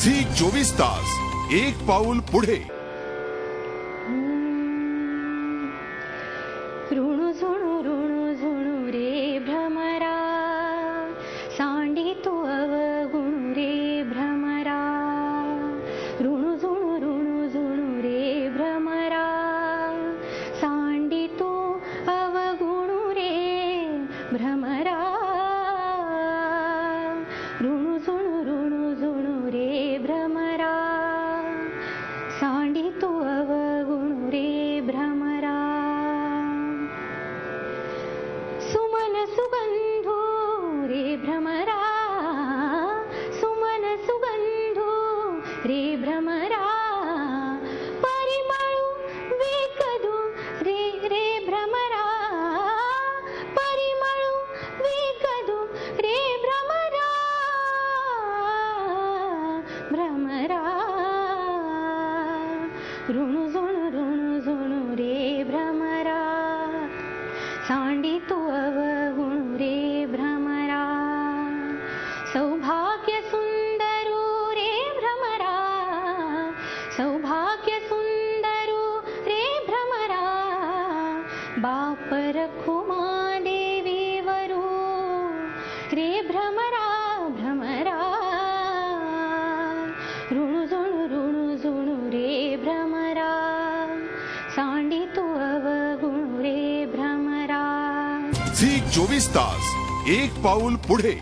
Zee 24 तास एक पाऊल पुढे। ऋणु झुणू रे भ्रमरा, सांडी तू अवगुणु रे भ्रमरा। ऋणु झुणू रे भ्रमरा, सांडी तू अवगुणु रे भ्रमरा। ऋणु झुणू रे भ्रमरा, सांडी तू अवगुणु रे भ्रमरा। सुमन सुगंधो रे भ्रमरा, सुमन सुगंधो रे भ्रमरा। परिमळू वेकदू रे भ्रमरा, परिमळू वेकदू रे भ्रमरा। भ्रमरा ऋणु झुणू रे भ्रमरा, सांडी तू अवगुणु रे भ्रमरा। सौभाग्य सुंदरू रे भ्रमरा, सौभाग्य सुंदरू रे भ्रमरा। बाप रखुमा देवी वरू रे भ्रमरा भ्रमरा। ऋणु झुणू रे भ्रमरा, सांडी तू अवगुणु रे भ्रमरा। झी 24 तास एक पाऊल पुढे।